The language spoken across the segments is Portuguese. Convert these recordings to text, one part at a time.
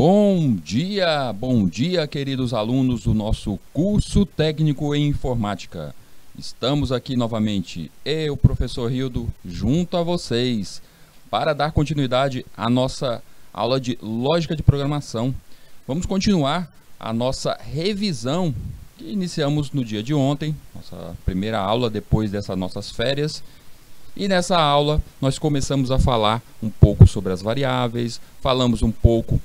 Bom dia, queridos alunos do nosso curso técnico em informática. Estamos aqui novamente, eu, professor Rildo, junto a vocês, para dar continuidade à nossa aula de lógica de programação. Vamos continuar a nossa revisão que iniciamos no dia de ontem, nossa primeira aula depois dessas nossas férias. E nessa aula nós começamos a falar um pouco sobre as variáveis, falamos um pouco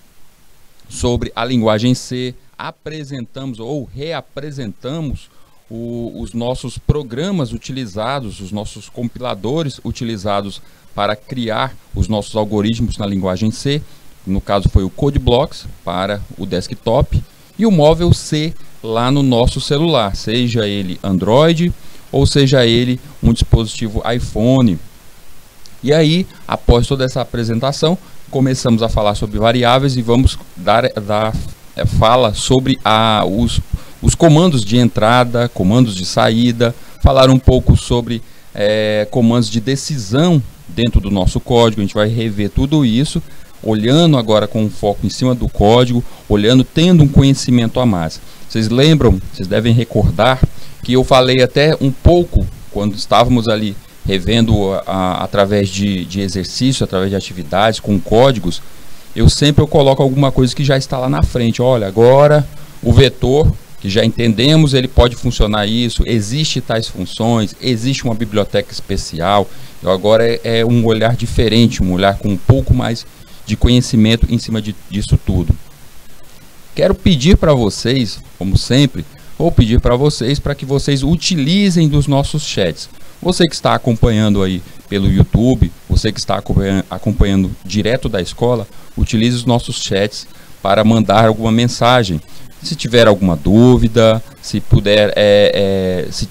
sobre a linguagem C, apresentamos ou reapresentamos os nossos programas utilizados, os nossos compiladores utilizados para criar os nossos algoritmos na linguagem C. No caso foi o CodeBlocks para o desktop e o móvel C lá no nosso celular, seja ele Android ou seja ele um dispositivo iPhone. E aí, após toda essa apresentação, começamos a falar sobre variáveis e vamos fala sobre os comandos de entrada, comandos de saída, falar um pouco sobre comandos de decisão dentro do nosso código. A gente vai rever tudo isso, olhando agora com um foco em cima do código, tendo um conhecimento a mais. Vocês lembram, vocês devem recordar que eu falei até um pouco quando estávamos ali revendo através de exercício, através de atividades com códigos. Eu sempre coloco alguma coisa que já está lá na frente. Olha, agora o vetor, que já entendemos, ele pode funcionar isso, existe tais funções, existe uma biblioteca especial. Então, agora é um olhar diferente, um olhar com um pouco mais de conhecimento em cima disso tudo. Quero pedir para vocês, como sempre, vou pedir para vocês para que vocês utilizem dos nossos chats. Você que está acompanhando aí pelo YouTube, você que está acompanhando direto da escola, utilize os nossos chats para mandar alguma mensagem. Se tiver alguma dúvida, se puder,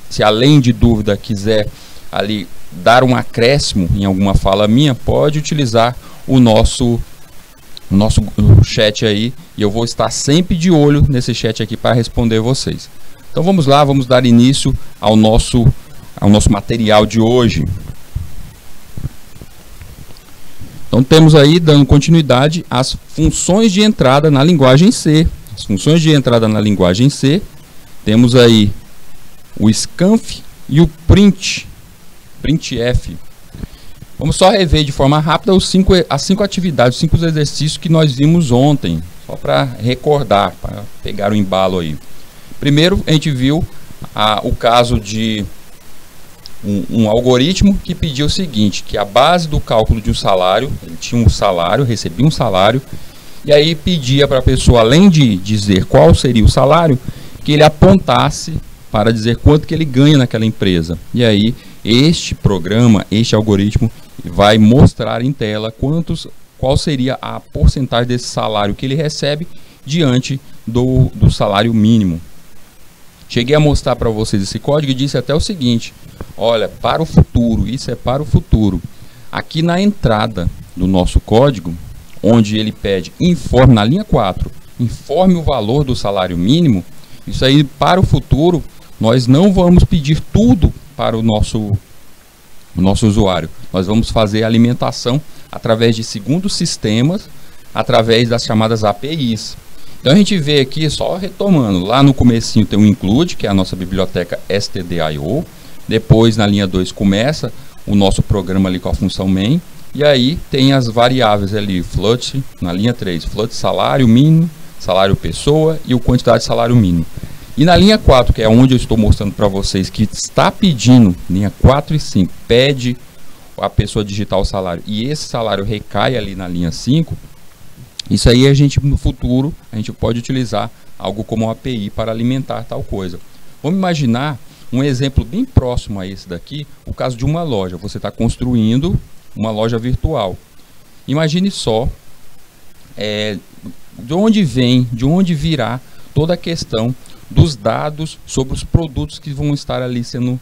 se além de dúvida quiser ali dar um acréscimo em alguma fala minha, pode utilizar o nosso chat aí, e eu vou estar sempre de olho nesse chat aqui para responder vocês. Então vamos lá, vamos dar início ao nosso material de hoje. Então temos aí, dando continuidade, as funções de entrada na linguagem C. As funções de entrada na linguagem C, temos aí o scanf e o printf. Vamos só rever de forma rápida as 5 atividades, os 5 exercícios que nós vimos ontem, só para recordar, para pegar o embalo aí. Primeiro, a gente viu o caso de um algoritmo que pedia o seguinte, que a base do cálculo de um salário, ele tinha um salário, recebia um salário, e aí pedia para a pessoa, além de dizer qual seria o salário, que ele apontasse para dizer quanto que ele ganha naquela empresa. E aí, este programa, este algoritmo, vai mostrar em tela qual seria a porcentagem desse salário que ele recebe diante do salário mínimo. Cheguei a mostrar para vocês esse código e disse até o seguinte: olha, para o futuro, isso é para o futuro. Aqui na entrada do nosso código, onde ele pede informe, na linha 4, informe o valor do salário mínimo, isso aí para o futuro, nós não vamos pedir tudo para o nosso usuário. Nós vamos fazer a alimentação através de segundos sistemas, através das chamadas APIs. Então a gente vê aqui, só retomando, lá no comecinho tem um include, que é a nossa biblioteca stdio. Depois na linha 2 começa o nosso programa ali com a função main. E aí tem as variáveis ali, float, na linha 3, float salário mínimo, salário pessoa e o quantidade de salário mínimo. E na linha 4, que é onde eu estou mostrando para vocês que está pedindo, linha 4 e 5, pede a pessoa digitar o salário e esse salário recai ali na linha 5, isso aí no futuro, a gente pode utilizar algo como uma API para alimentar tal coisa. Vamos imaginar um exemplo bem próximo a esse daqui, o caso de uma loja. Você está construindo uma loja virtual. Imagine só de onde virá toda a questão dos dados sobre os produtos que vão estar ali sendo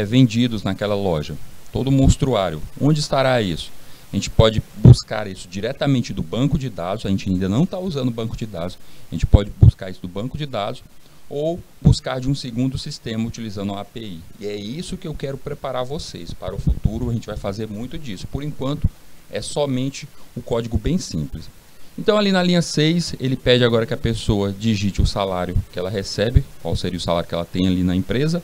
vendidos naquela loja. Todo o monstruário. Onde estará isso? A gente pode buscar isso diretamente do banco de dados. A gente ainda não está usando o banco de dados. A gente pode buscar isso do banco de dados ou buscar de um segundo sistema utilizando a API. E é isso que eu quero preparar vocês. Para o futuro a gente vai fazer muito disso. Por enquanto é somente o código bem simples. Então ali na linha 6, ele pede agora que a pessoa digite o salário que ela recebe, qual seria o salário que ela tem ali na empresa.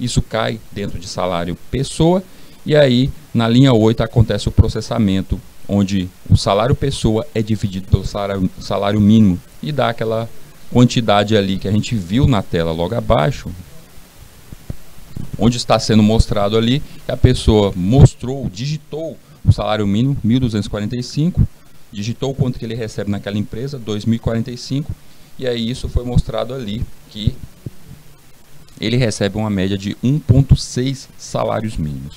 Isso cai dentro de salário pessoa. E aí na linha 8 acontece o processamento, onde o salário pessoa é dividido pelo salário mínimo e dá aquela quantidade ali que a gente viu na tela logo abaixo, onde está sendo mostrado ali que a pessoa digitou o salário mínimo, 1.245, digitou o quanto que ele recebe naquela empresa, 2.045, e aí isso foi mostrado ali que ele recebe uma média de 1,6 salários mínimos.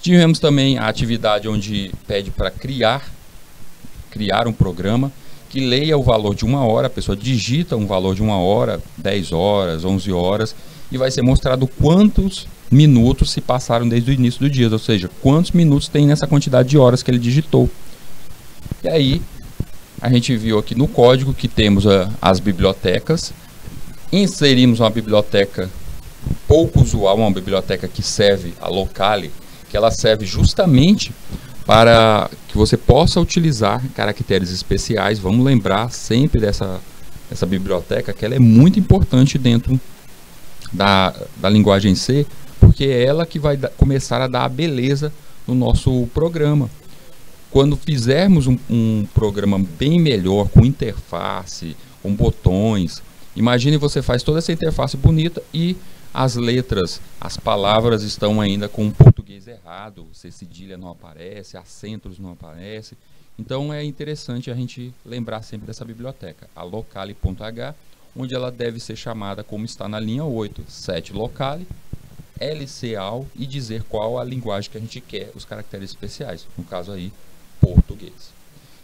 Tivemos também a atividade onde pede para criar um programa que leia o valor de 1 hora, a pessoa digita um valor de 1 hora, 10 horas, 11 horas, e vai ser mostrado quantos minutos se passaram desde o início do dia, ou seja, quantos minutos tem nessa quantidade de horas que ele digitou. E aí, a gente viu aqui no código que temos as bibliotecas. Inserimos uma biblioteca pouco usual, uma biblioteca que serve a Locale, que ela serve justamente para que você possa utilizar caracteres especiais. Vamos lembrar sempre dessa biblioteca, que ela é muito importante dentro da linguagem C, porque é ela que vai começar a dar a beleza no nosso programa. Quando fizermos um programa bem melhor, com interface, com botões, imagine você faz toda essa interface bonita e as letras, as palavras estão ainda com o português errado, C cedilha não aparece, acentos não aparecem. Então é interessante a gente lembrar sempre dessa biblioteca, a locale.h, onde ela deve ser chamada como está na linha 8, set locale, lcal, e dizer qual a linguagem que a gente quer, os caracteres especiais, no caso aí, português.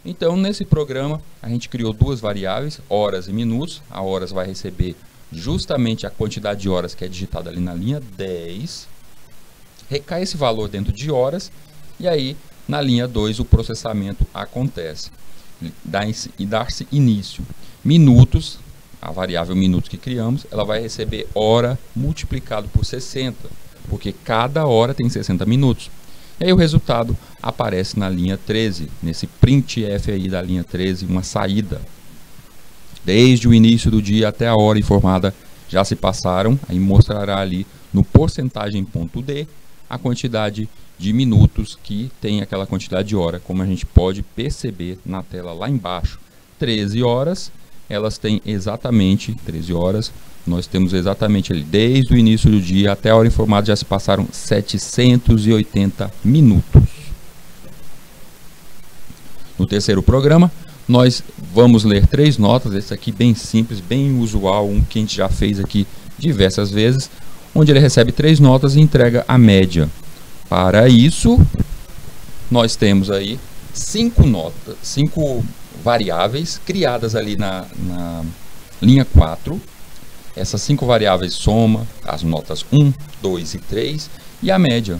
Então nesse programa a gente criou duas variáveis, horas e minutos. A horas vai receber justamente a quantidade de horas que é digitada ali na linha 10, recai esse valor dentro de horas, e aí na linha 2 o processamento acontece e dar-se início. Minutos, a variável minutos que criamos, ela vai receber hora multiplicado por 60, porque cada hora tem 60 minutos. E aí o resultado aparece na linha 13, nesse printf aí da linha 13, uma saída. Desde o início do dia até a hora informada já se passaram, aí mostrará ali no porcentagem.d a quantidade de minutos que tem aquela quantidade de hora, como a gente pode perceber na tela lá embaixo. 13 horas, elas têm exatamente 13 horas, nós temos exatamente ali, desde o início do dia até a hora informada já se passaram 780 minutos. No terceiro programa, nós vamos ler 3 notas, esse aqui bem simples, bem usual, um que a gente já fez aqui diversas vezes, onde ele recebe 3 notas e entrega a média. Para isso, nós temos aí 5 variáveis criadas ali na linha 4. Essas 5 variáveis soma as notas 1, 2 e 3 e a média.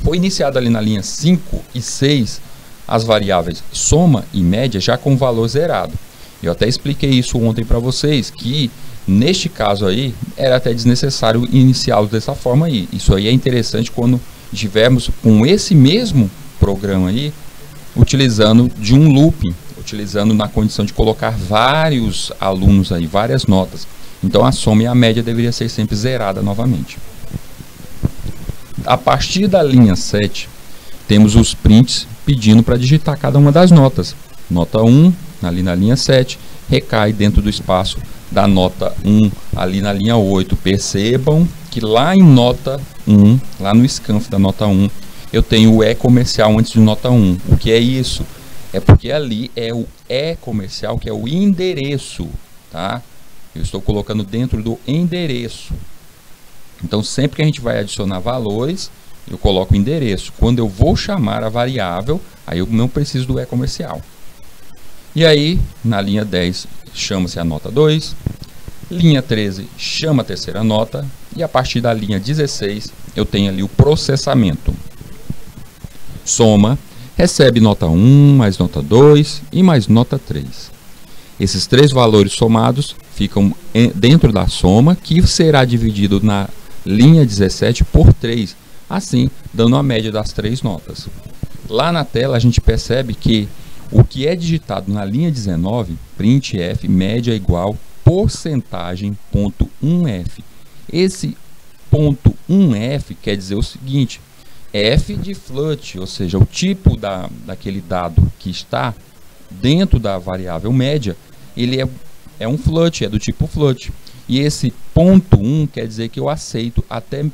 Foi iniciada ali na linha 5 e 6 as variáveis soma e média já com valor zerado. Eu até expliquei isso ontem para vocês, que neste caso aí era até desnecessário iniciá-los dessa forma aí. Isso aí é interessante quando estivermos com esse mesmo programa aí, utilizando de um looping, utilizando na condição de colocar vários alunos aí, várias notas. Então a soma e a média deveria ser sempre zerada novamente. A partir da linha 7, temos os prints pedindo para digitar cada uma das notas. Nota 1, ali na linha 7, recai dentro do espaço da nota 1, ali na linha 8. Percebam que lá em nota 1, lá no scanf da nota 1, eu tenho o E comercial antes de nota 1. O que é isso? É porque ali é o E comercial, que é o endereço, tá? Eu estou colocando dentro do endereço. Então, sempre que a gente vai adicionar valores, eu coloco o endereço. Quando eu vou chamar a variável, aí eu não preciso do E comercial. E aí, na linha 10, chama-se a nota 2. Linha 13, chama a terceira nota. E a partir da linha 16, eu tenho ali o processamento. Soma, recebe nota 1, mais nota 2 e mais nota 3. Esses 3 valores somados ficam dentro da soma, que será dividido na linha 17 por 3, assim dando a média das 3 notas. Lá na tela a gente percebe que o que é digitado na linha 19, printf, média igual porcentagem ponto 1f. Esse ponto 1f quer dizer o seguinte, f de float, ou seja, o tipo daquele dado que está dentro da variável média, ele é um float, é do tipo float. E esse ponto 1 quer dizer que eu aceito até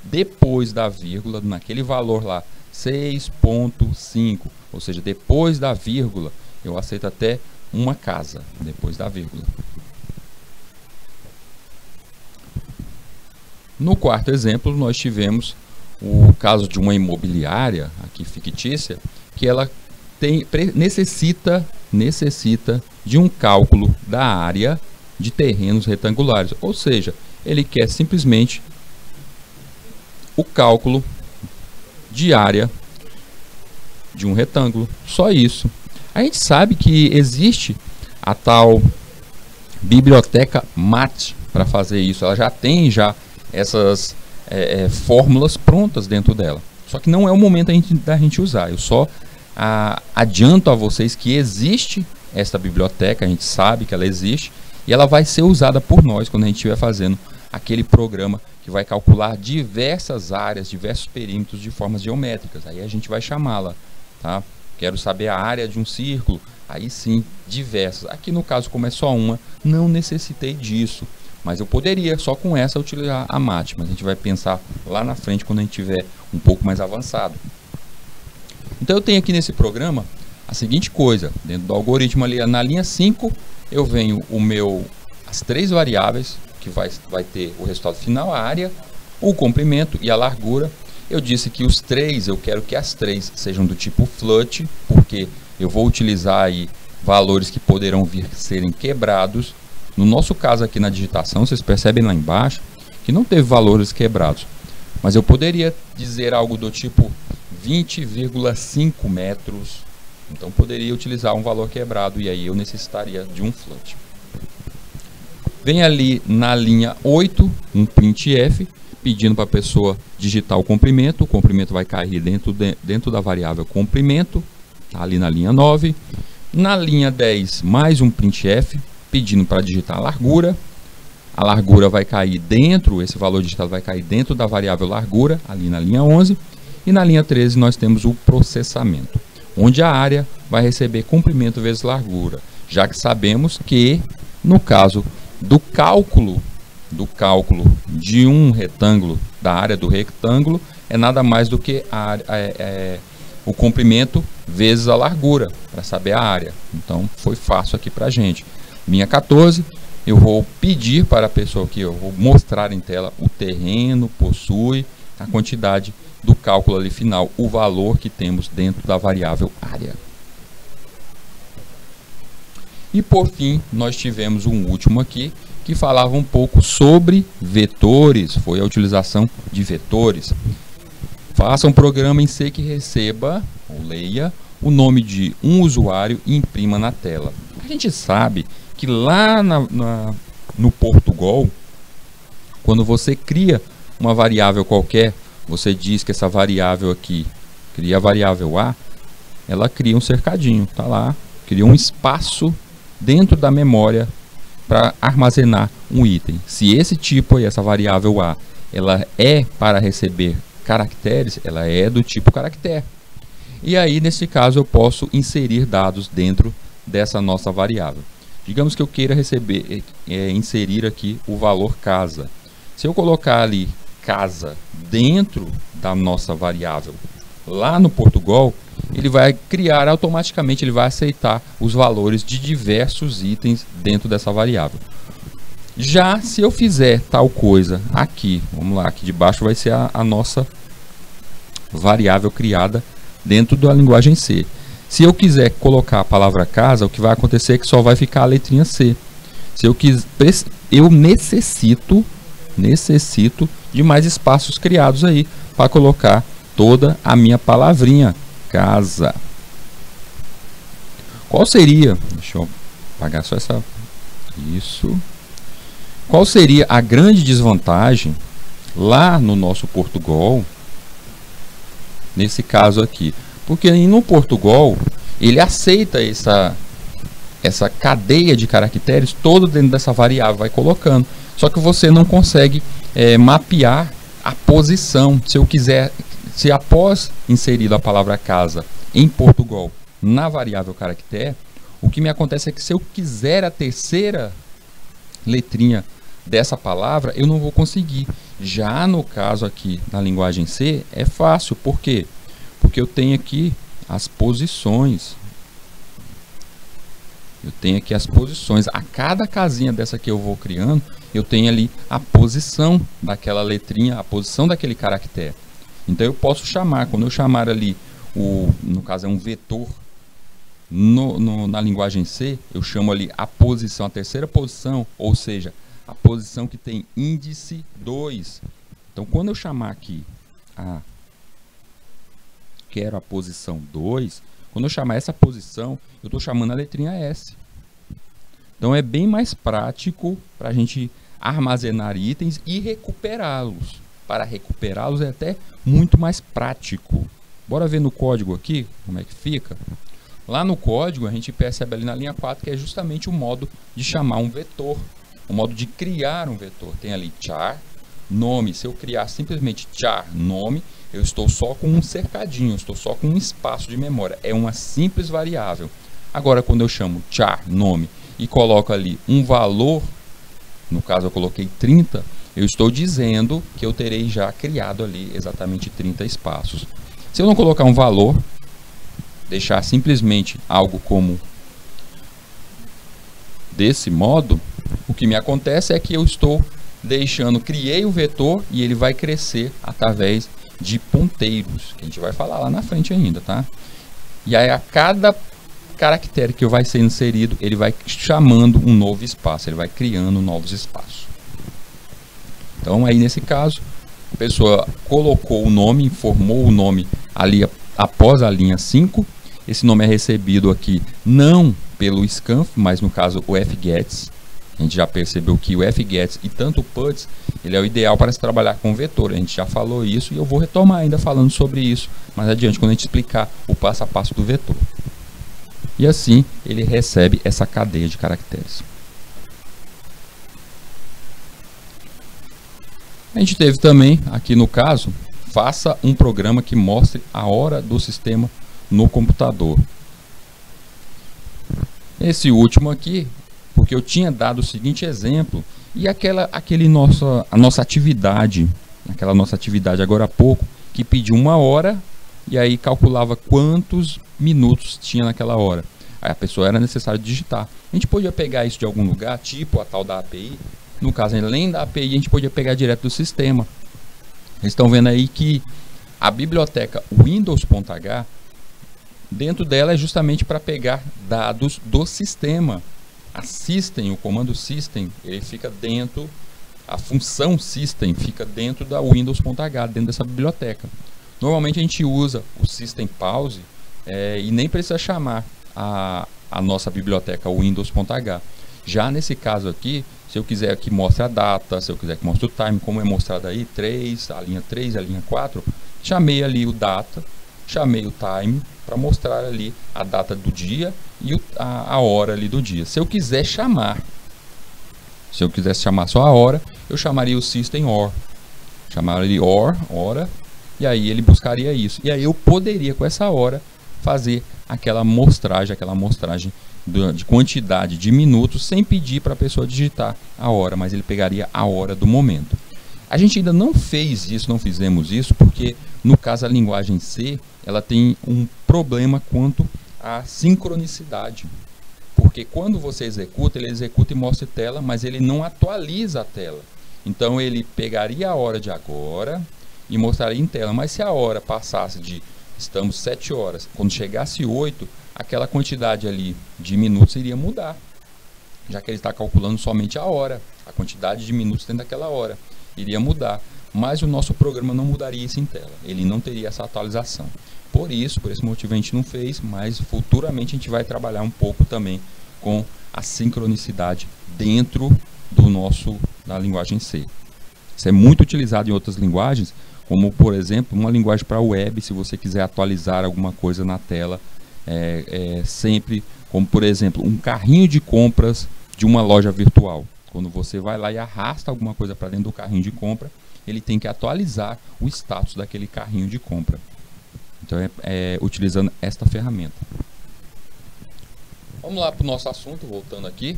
depois da vírgula, naquele valor lá, 6.5, ou seja, depois da vírgula, eu aceito até uma casa, depois da vírgula. No quarto exemplo, nós tivemos o caso de uma imobiliária, aqui fictícia, que ela necessita de um cálculo da área de terrenos retangulares, ou seja, ele quer simplesmente o cálculo de área de um retângulo, só isso. A gente sabe que existe a tal biblioteca MAT para fazer isso, ela já tem essas fórmulas prontas dentro dela, só que não é o momento da gente usar. Eu só adianto a vocês que existe essa biblioteca, a gente sabe que ela existe e ela vai ser usada por nós quando a gente estiver fazendo aquele programa que vai calcular diversas áreas, diversos perímetros de formas geométricas. Aí a gente vai chamá-la, tá? Quero saber a área de um círculo, aí sim, diversas. Aqui no caso, como é só uma, não necessitei disso, mas eu poderia só com essa utilizar a MAT, mas a gente vai pensar lá na frente quando a gente tiver um pouco mais avançado. Então eu tenho aqui nesse programa a seguinte coisa, dentro do algoritmo ali, na linha 5, eu venho as três variáveis, que vai ter o resultado final, a área, o comprimento e a largura. Eu disse que eu quero que as três sejam do tipo float, porque eu vou utilizar aí valores que poderão vir a serem quebrados. No nosso caso aqui na digitação, vocês percebem lá embaixo que não teve valores quebrados, mas eu poderia dizer algo do tipo 20,5 metros, então poderia utilizar um valor quebrado e aí eu necessitaria de um float. Vem ali na linha 8 um printf pedindo para a pessoa digitar o comprimento vai cair dentro da variável comprimento, tá ali na linha 9. Na linha 10 mais um printf pedindo para digitar a largura vai cair esse valor digitado vai cair dentro da variável largura, ali na linha 11. E na linha 13 nós temos o processamento, onde a área vai receber comprimento vezes largura, já que sabemos que no caso do cálculo de um retângulo, da área do retângulo, é nada mais do que o comprimento vezes a largura, para saber a área. Então foi fácil aqui para a gente. Linha 14, eu vou pedir para a pessoa que eu vou mostrar em tela o terreno possui a quantidade do cálculo ali final, o valor que temos dentro da variável área. E por fim, nós tivemos um último aqui, que falava um pouco sobre vetores, foi a utilização de vetores. Faça um programa em C que receba, ou leia, o nome de um usuário e imprima na tela. A gente sabe que lá no Portugal, quando você cria uma variável qualquer, você diz que essa variável aqui, cria a variável A, ela cria um cercadinho, tá lá, cria um espaço dentro da memória para armazenar um item. Se esse tipo aí, essa variável A, ela é para receber caracteres, ela é do tipo caractere. E aí, nesse caso, eu posso inserir dados dentro dessa nossa variável. Digamos que eu queira inserir aqui o valor casa. Se eu colocar ali casa dentro da nossa variável lá no Portugal, ele vai criar automaticamente, ele vai aceitar os valores de diversos itens dentro dessa variável. Já se eu fizer tal coisa aqui, vamos lá, aqui de baixo vai ser a nossa variável criada dentro da linguagem C. Se eu quiser colocar a palavra casa, o que vai acontecer é que só vai ficar a letrinha C. Se eu necessito de mais espaços criados aí para colocar toda a minha palavrinha casa. Qual seria, deixa eu apagar só isso. Qual seria a grande desvantagem lá no nosso Portugal, nesse caso aqui? Porque no Portugal ele aceita essa cadeia de caracteres todo dentro dessa variável, vai colocando. Só que você não consegue mapear a posição. Se eu quiser, se após inserido a palavra casa em Portugal na variável caractere, o que me acontece é que se eu quiser a terceira letrinha dessa palavra, eu não vou conseguir. Já no caso aqui na linguagem C, é fácil. Por quê? Porque eu tenho aqui as posições. Eu tenho aqui as posições. A cada casinha dessa que eu vou criando, eu tenho ali a posição daquela letrinha, a posição daquele caractere. Então eu posso chamar, quando eu chamar ali, no caso é um vetor, na linguagem C, eu chamo ali a posição, a terceira posição, ou seja, a posição que tem índice 2. Então quando eu chamar aqui quero a posição 2, quando eu chamar essa posição, eu estou chamando a letrinha S. Então é bem mais prático para a gente armazenar itens e recuperá-los. Para recuperá-los é até muito mais prático. Bora ver no código aqui como é que fica. Lá no código a gente percebe ali na linha 4 que é justamente o modo de chamar um vetor, o modo de criar um vetor. Tem ali char, nome. Se eu criar simplesmente char, nome, eu estou só com um cercadinho, eu estou só com um espaço de memória. É uma simples variável. Agora, quando eu chamo char, nome, e coloco ali um valor, no caso eu coloquei 30, eu estou dizendo que eu terei já criado ali exatamente 30 espaços. Se eu não colocar um valor, deixar simplesmente algo como desse modo, o que me acontece é que eu estou criei o vetor e ele vai crescer através de ponteiros, que a gente vai falar lá na frente ainda, tá? E aí a cada caractere que vai ser inserido, ele vai chamando um novo espaço, ele vai criando novos espaços. Então aí nesse caso, a pessoa colocou o nome, informou o nome ali após a linha 5. Esse nome é recebido aqui não pelo scanf, mas no caso o fgets. A gente já percebeu que o fgets e tanto o puts, ele é o ideal para se trabalhar com vetor. A gente já falou isso e eu vou retomar ainda falando sobre isso mais adiante, quando a gente explicar o passo a passo do vetor. E assim ele recebe essa cadeia de caracteres. A gente teve também, aqui no caso, faça um programa que mostre a hora do sistema no computador. Esse último aqui, porque eu tinha dado o seguinte exemplo, e a nossa atividade, aquela nossa atividade agora há pouco, que pediu 1 hora, e aí calculava quantos minutos tinha naquela hora. Aí a pessoa era necessário digitar. A gente podia pegar isso de algum lugar, tipo a tal da API. No caso, além da API, a gente podia pegar direto do sistema. Vocês estão vendo aí que a biblioteca Windows.h, dentro dela é justamente para pegar dados do sistema. A system, o comando system, ele fica dentro, a função system fica dentro da Windows.h, dentro dessa biblioteca. Normalmente a gente usa o system pause e nem precisa chamar a nossa biblioteca Windows.h. Já nesse caso aqui, se eu quiser que mostre a data, se eu quiser que mostre o time, como é mostrado aí, 3, a linha 3, a linha 4, chamei ali o data, chamei o time para mostrar ali a data do dia e a hora ali do dia. Se eu quiser chamar, se eu quisesse chamar só a hora, eu chamaria o system or. Chamaria hora, e aí ele buscaria isso. E aí eu poderia, com essa hora, fazer aquela mostragem de quantidade de minutos sem pedir para a pessoa digitar a hora, mas ele pegaria a hora do momento. A gente ainda não fez isso, não fizemos isso, porque no caso a linguagem C, ela tem um problema quanto à sincronicidade. Porque quando você executa, ele executa e mostra tela, mas ele não atualiza a tela. Então ele pegaria a hora de agora e mostraria em tela, mas se a hora passasse de estamos 7 horas, quando chegasse 8, aquela quantidade ali de minutos iria mudar, já que ele está calculando somente a hora, a quantidade de minutos dentro daquela hora iria mudar, mas o nosso programa não mudaria isso em tela, ele não teria essa atualização. Por esse motivo a gente não fez, mas futuramente a gente vai trabalhar um pouco também com a sincronicidade dentro da linguagem C. Isso é muito utilizado em outras linguagens, como por exemplo uma linguagem para web, se você quiser atualizar alguma coisa na tela sempre, como por exemplo, um carrinho de compras de uma loja virtual. Quando você vai lá e arrasta alguma coisa para dentro do carrinho de compra, ele tem que atualizar o status daquele carrinho de compra. Então utilizando esta ferramenta. Vamos lá para o nosso assunto, voltando aqui.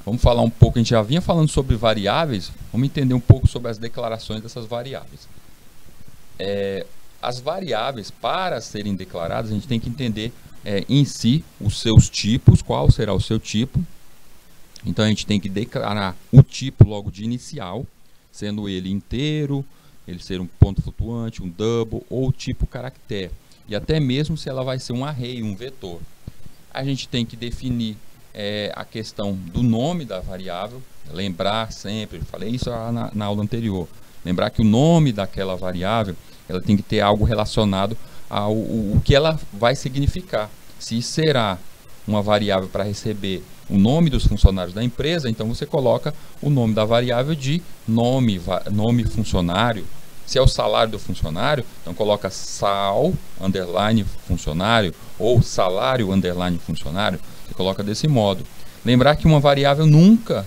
Vamos falar um pouco, a gente já vinha falando sobre variáveis, vamos entender um pouco sobre as declarações dessas variáveis. As variáveis, para serem declaradas, a gente tem que entender em si os seus tipos, qual será o seu tipo. Então a gente tem que declarar o tipo logo de inicial, sendo ele inteiro, ele ser um ponto flutuante, um double ou tipo caractere. E até mesmo se ela vai ser um array, um vetor. A gente tem que definir a questão do nome da variável, lembrar sempre, eu falei isso na aula anterior, lembrar que o nome daquela variável, ela tem que ter algo relacionado ao que ela vai significar. Se será uma variável para receber o nome dos funcionários da empresa, então você coloca o nome da variável de nome funcionário. Se é o salário do funcionário, então coloca sal, underline funcionário, ou salário, underline funcionário. Você coloca desse modo. Lembrar que uma variável nunca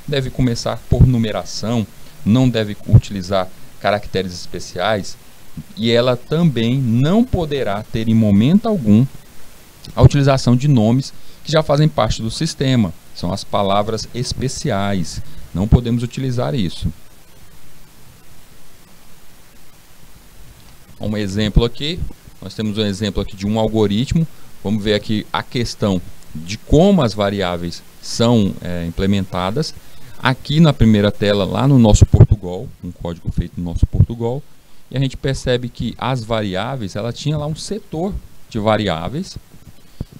deve começar por numeração, não deve utilizar caracteres especiais, e ela também não poderá ter em momento algum a utilização de nomes que já fazem parte do sistema. São as palavras especiais. Não podemos utilizar isso. Um exemplo aqui, nós temos um exemplo aqui de um algoritmo. Vamos ver aqui a questão de como as variáveis são implementadas. Aqui na primeira tela, lá no nosso Portugal, um código feito no nosso Portugal, e a gente percebe que as variáveis, ela tinha lá um setor de variáveis,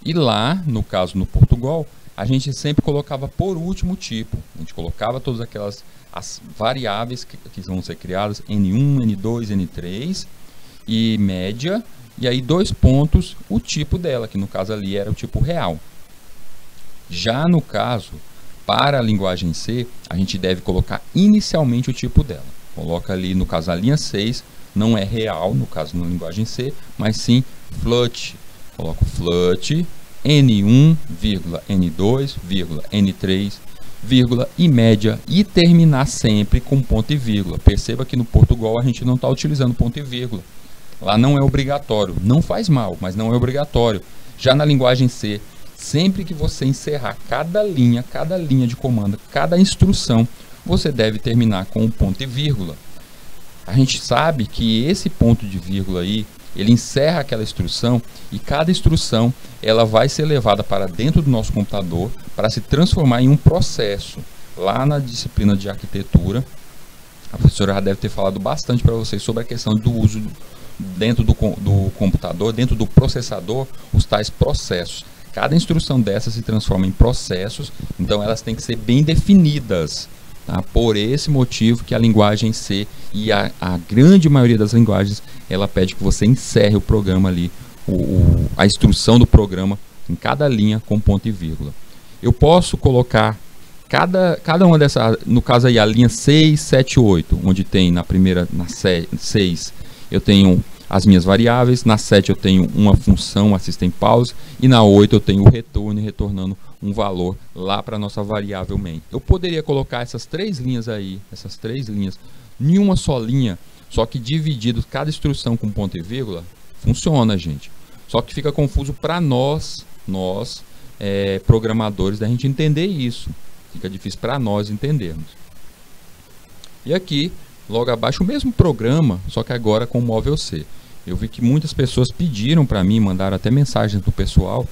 e lá, no caso no Portugal, a gente sempre colocava por último tipo. A gente colocava todas aquelas as variáveis que vão ser criadas, N1, N2, N3, e média, e aí 2 pontos, o tipo dela, que no caso ali era o tipo real. Já no caso, para a linguagem C, a gente deve colocar inicialmente o tipo dela. Coloca ali, no caso, a linha 6, não é real, no caso, na linguagem C, mas sim float. Coloco float, N1, N2, N3, e média, e terminar sempre com ponto e vírgula. Perceba que no Portugal a gente não está utilizando ponto e vírgula. Lá não é obrigatório. Não faz mal, mas não é obrigatório. Já na linguagem C, sempre que você encerrar cada linha de comando, cada instrução, você deve terminar com um ponto e vírgula. A gente sabe que esse ponto de vírgula aí, ele encerra aquela instrução, e cada instrução ela vai ser levada para dentro do nosso computador para se transformar em um processo. Lá na disciplina de arquitetura, a professora já deve ter falado bastante para vocês sobre a questão do uso dentro do computador, dentro do processador, os tais processos. Cada instrução dessas se transforma em processos, então elas têm que ser bem definidas. Tá? Por esse motivo que a linguagem C e a grande maioria das linguagens, ela pede que você encerre o programa ali, a instrução do programa em cada linha com ponto e vírgula. Eu posso colocar cada uma dessas, no caso aí a linha 6, 7, 8, onde tem na primeira, na 6, eu tenho as minhas variáveis, na 7 eu tenho uma função assistem pause, e na 8 eu tenho o retorno, retornando um valor lá para a nossa variável main. Eu poderia colocar essas 3 linhas aí, essas 3 linhas, em uma só linha, só que dividido cada instrução com ponto e vírgula, funciona, gente. Só que fica confuso para nós programadores, da gente entender isso. Fica difícil para nós entendermos. E aqui, logo abaixo, o mesmo programa, só que agora com o móvel C. Eu vi que muitas pessoas pediram para mim, mandaram até mensagens do pessoal,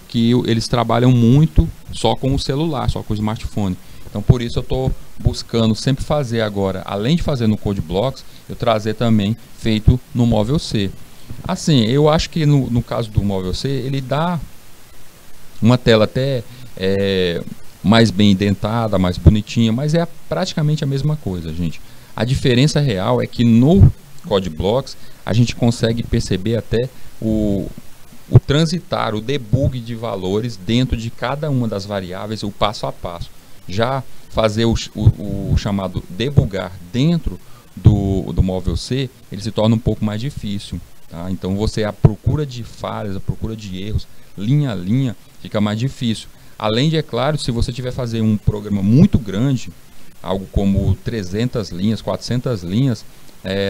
que eles trabalham muito só com o celular, só com o smartphone. Então, por isso eu estou buscando sempre fazer agora, além de fazer no CodeBlocks, eu trazer também feito no móvel C. Assim, eu acho que no caso do móvel C, ele dá uma tela até mais bem indentada, mais bonitinha, mas é praticamente a mesma coisa, gente. A diferença real é que no CodeBlocks a gente consegue perceber até o transitar, o debug de valores dentro de cada uma das variáveis, o passo a passo. Já fazer o chamado debugar dentro do móvel C, ele se torna um pouco mais difícil. tá? Então você, a procura de falhas, a procura de erros, linha a linha, fica mais difícil. Além de, é claro, se você tiver fazer um programa muito grande, algo como 300 linhas, 400 linhas,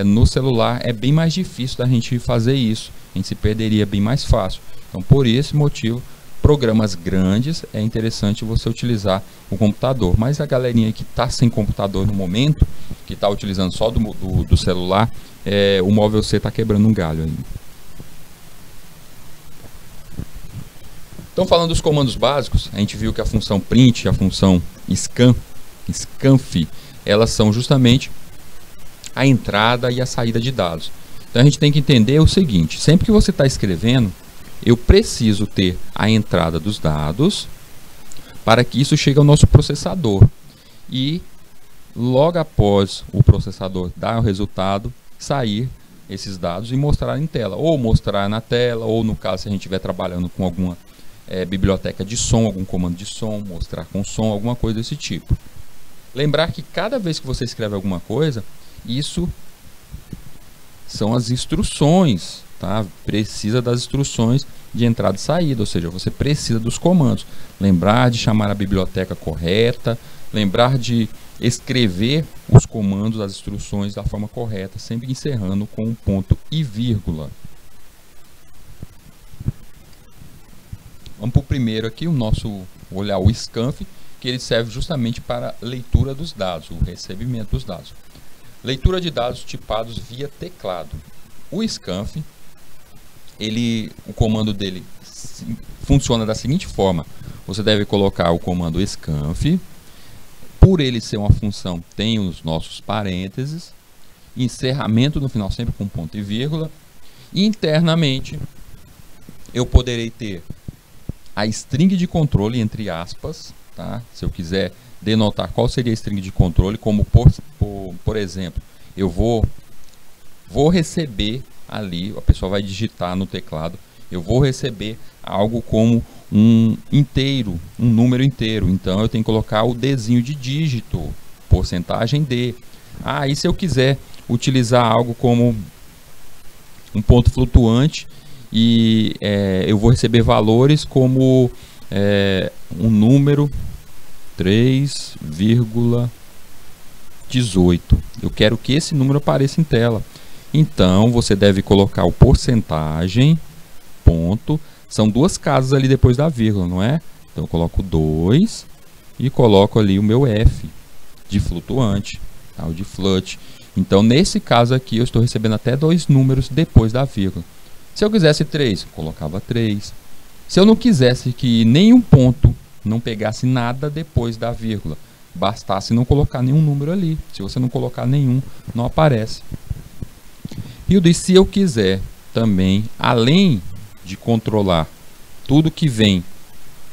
no celular é bem mais difícil da gente fazer isso. A gente se perderia bem mais fácil. Então, por esse motivo, programas grandes é interessante você utilizar o computador. Mas a galerinha que está sem computador no momento, que está utilizando só do celular, o móvel C está quebrando um galho aí. Então, falando dos comandos básicos, a gente viu que a função print e a função scanf, elas são justamente a entrada e a saída de dados. Então a gente tem que entender o seguinte: sempre que você está escrevendo, eu preciso ter a entrada dos dados para que isso chegue ao nosso processador. E logo após o processador dar o resultado, sair esses dados e mostrar em tela. Ou mostrar na tela, ou no caso se a gente estiver trabalhando com alguma biblioteca de som, algum comando de som, mostrar com som, alguma coisa desse tipo. Lembrar que cada vez que você escreve alguma coisa, isso são as instruções, tá? Precisa das instruções de entrada e saída, ou seja, você precisa dos comandos. Lembrar de chamar a biblioteca correta, lembrar de escrever os comandos, as instruções da forma correta, sempre encerrando com um ponto e vírgula. Vamos para o primeiro aqui, olhar o scanf, que ele serve justamente para leitura dos dados, o recebimento dos dados. Leitura de dados tipados via teclado. O scanf, o comando dele funciona da seguinte forma: você deve colocar o comando scanf, por ele ser uma função, tem os nossos parênteses, encerramento no final sempre com ponto e vírgula, e internamente eu poderei ter a string de controle, entre aspas, tá? Se eu quiser denotar qual seria a string de controle, como por exemplo, eu vou receber ali, a pessoa vai digitar no teclado, eu vou receber algo como um número inteiro, então eu tenho que colocar o Dzinho de dígito, porcentagem D. E se eu quiser utilizar algo como um ponto flutuante, e eu vou receber valores como um número 3,18. Eu quero que esse número apareça em tela. Então você deve colocar o porcentagem, ponto. São duas casas ali depois da vírgula, não é? Então eu coloco 2 e coloco ali o meu F de flutuante, tá? O de flut. Então nesse caso aqui eu estou recebendo até 2 números depois da vírgula. Se eu quisesse 3, colocava 3. Se eu não quisesse que nenhum ponto não pegasse nada depois da vírgula, bastasse não colocar nenhum número ali. Se você não colocar nenhum, não aparece. E se eu quiser também, além de controlar tudo que vem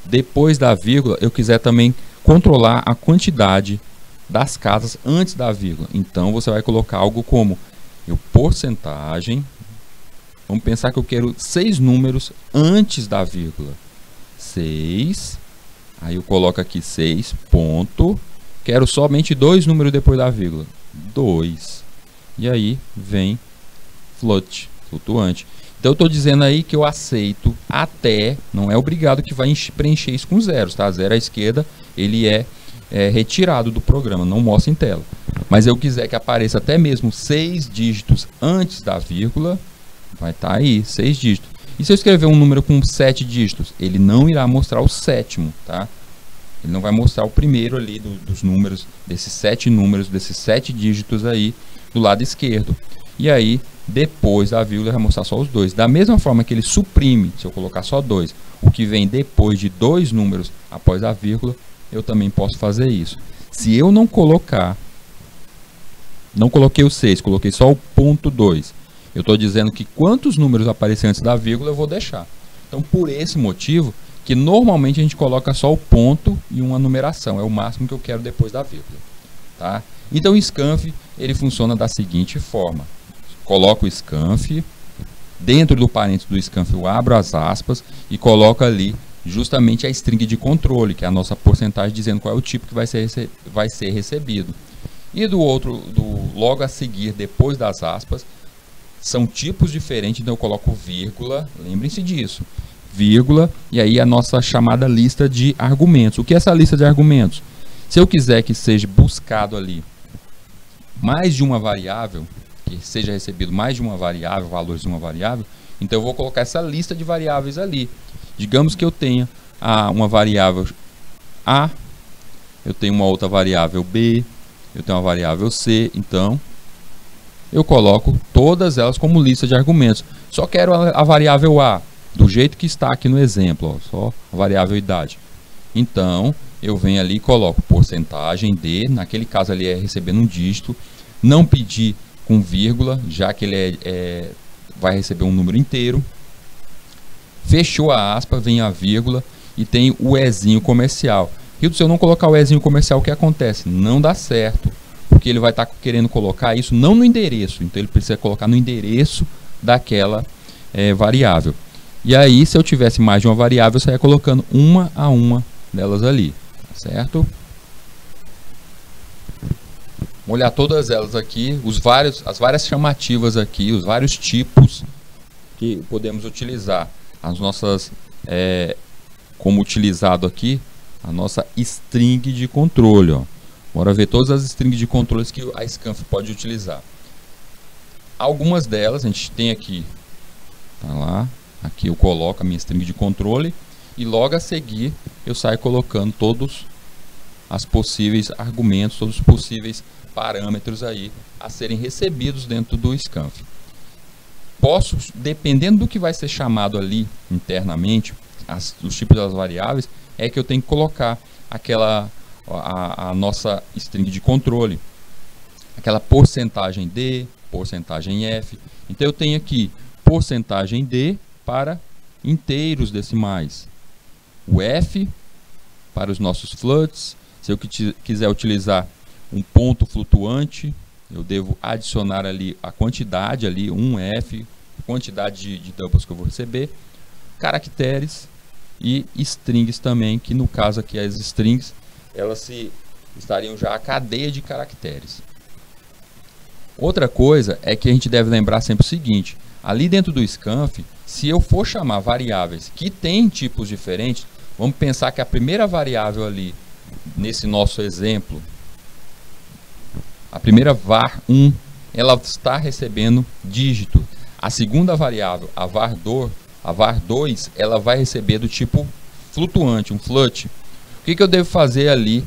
depois da vírgula, eu quiser também controlar a quantidade das casas antes da vírgula. Então você vai colocar algo como porcentagem. Vamos pensar que eu quero 6 números antes da vírgula. 6. Aí eu coloco aqui 6, ponto. Quero somente 2 números depois da vírgula. 2. E aí vem flutuante. Então eu estou dizendo aí que eu aceito até, não é obrigado que vai preencher isso com zeros, tá? Zero à esquerda, ele é retirado do programa, não mostra em tela. Mas eu quiser que apareça até mesmo 6 dígitos antes da vírgula, vai estar aí, 6 dígitos. E se eu escrever um número com 7 dígitos, ele não irá mostrar o sétimo, tá? Ele não vai mostrar o primeiro ali dos números, desses 7 números, desses 7 dígitos aí do lado esquerdo. E aí, depois da vírgula, vai mostrar só os 2. Da mesma forma que ele suprime, se eu colocar só 2, o que vem depois de 2 números após a vírgula, eu também posso fazer isso. Se eu não coloquei o 6, coloquei só o ponto 2, eu estou dizendo que quantos números aparecerem antes da vírgula eu vou deixar. Então, por esse motivo, que normalmente a gente coloca só o ponto e uma numeração. É o máximo que eu quero depois da vírgula. Tá? Então, o scanf, ele funciona da seguinte forma. Coloco o scanf, dentro do parênteses do scanf eu abro as aspas e coloco ali justamente a string de controle, que é a nossa porcentagem dizendo qual é o tipo que vai ser recebido. E logo a seguir, depois das aspas, são tipos diferentes, então eu coloco vírgula, lembrem-se disso, vírgula, e aí a nossa chamada lista de argumentos. O que é essa lista de argumentos? Se eu quiser que seja buscado ali mais de uma variável, que seja recebido mais de uma variável, valores de uma variável, então eu vou colocar essa lista de variáveis ali. Digamos que eu tenha uma variável A, eu tenho uma outra variável B, eu tenho uma variável C, então eu coloco todas elas como lista de argumentos. Só quero a variável A, do jeito que está aqui no exemplo, ó, só a variável idade. Então, eu venho ali e coloco porcentagem D, naquele caso ali é recebendo um dígito, não pedir com vírgula, já que ele vai receber um número inteiro. Fechou a aspa, vem a vírgula e tem o Ezinho comercial. E se eu não colocar o Ezinho comercial, o que acontece? Não dá certo, porque ele vai estar querendo colocar isso não no endereço, então ele precisa colocar no endereço daquela variável. E aí, se eu tivesse mais de uma variável, eu sairia colocando uma a uma delas ali, certo? Vamos olhar todas elas aqui, as várias chamativas aqui, os vários tipos que podemos utilizar. As nossas, como utilizado aqui, a nossa string de controle, ó. Bora ver todas as strings de controles que a Scanf pode utilizar. Algumas delas a gente tem aqui, tá lá, aqui eu coloco a minha string de controle e logo a seguir eu saio colocando todos os possíveis argumentos, todos os possíveis parâmetros aí a serem recebidos dentro do Scanf. Posso, dependendo do que vai ser chamado ali internamente, os tipos das variáveis, é que eu tenho que colocar a nossa string de controle, aquela porcentagem D, porcentagem F. Então eu tenho aqui porcentagem D para inteiros decimais, o F para os nossos floats. Se eu quiser utilizar um ponto flutuante, eu devo adicionar ali a quantidade, ali 1F, quantidade de doubles que eu vou receber, caracteres e strings também, que no caso aqui as strings, elas estariam já a cadeia de caracteres. Outra coisa é que a gente deve lembrar sempre o seguinte, ali dentro do Scanf, se eu for chamar variáveis que têm tipos diferentes, vamos pensar que a primeira variável ali, nesse nosso exemplo, a primeira var1, ela está recebendo dígito. A segunda variável, a var2, ela vai receber do tipo flutuante, um flut. O que eu devo fazer ali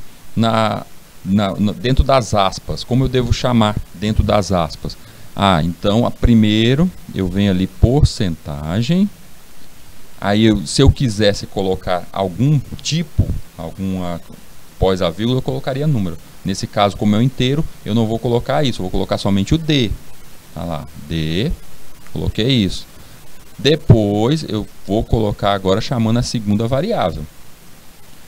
dentro das aspas? Como eu devo chamar dentro das aspas? Então, primeiro eu venho ali porcentagem. Aí, se eu quisesse colocar algum tipo, após a vírgula, eu colocaria número. Nesse caso, como é um inteiro, eu não vou colocar isso, eu vou colocar somente o D. Tá lá, D, coloquei isso. Depois, eu vou colocar agora chamando a segunda variável.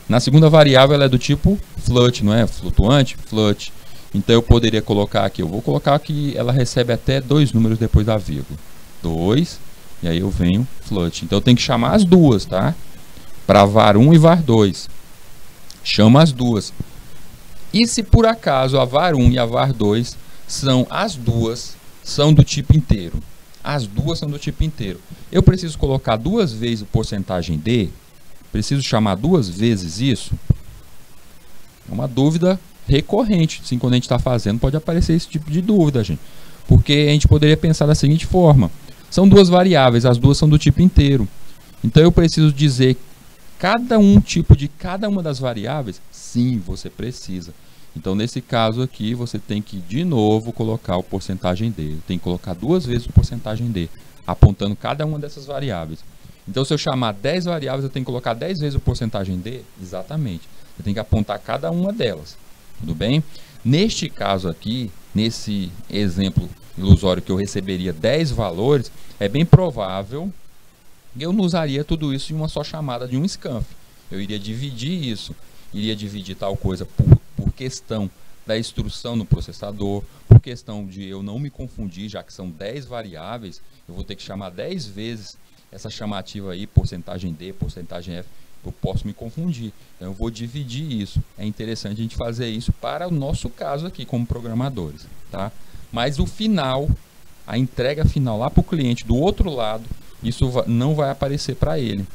Na segunda variável, ela é do tipo flut, não é? Flutuante, flut. Então, eu poderia colocar aqui, eu vou colocar que ela recebe até 2 números depois da vírgula. 2, e aí eu venho flut. Então, eu tenho que chamar as duas, tá? Para var1 e var2. Chama as duas. E se por acaso a var1 e a var2 são do tipo inteiro? As duas são do tipo inteiro. Eu preciso colocar 2 vezes o porcentagem D? Preciso chamar 2 vezes isso? É uma dúvida recorrente. Assim, quando a gente está fazendo, pode aparecer esse tipo de dúvida, gente. Porque a gente poderia pensar da seguinte forma. São 2 variáveis, as duas são do tipo inteiro. Então eu preciso dizer tipo de cada uma das variáveis? Sim, você precisa. Então, nesse caso aqui, você tem que, de novo, colocar o porcentagem D. Tem que colocar 2 vezes o porcentagem D, apontando cada uma dessas variáveis. Então, se eu chamar 10 variáveis, eu tenho que colocar 10 vezes o porcentagem D? Exatamente. Eu tenho que apontar cada uma delas. Tudo bem? Neste caso aqui, nesse exemplo ilusório que eu receberia 10 valores, é bem provável que eu não usaria tudo isso em uma só chamada de um Scanf. Eu iria dividir isso. Iria dividir tal coisa por questão da instrução no processador, por questão de eu não me confundir, já que são 10 variáveis, eu vou ter que chamar 10 vezes essa chamativa aí, porcentagem D, porcentagem F, eu posso me confundir. Então eu vou dividir isso. É interessante a gente fazer isso para o nosso caso aqui como programadores, tá? Mas o final a entrega final lá para o cliente do outro lado, isso não vai aparecer para ele.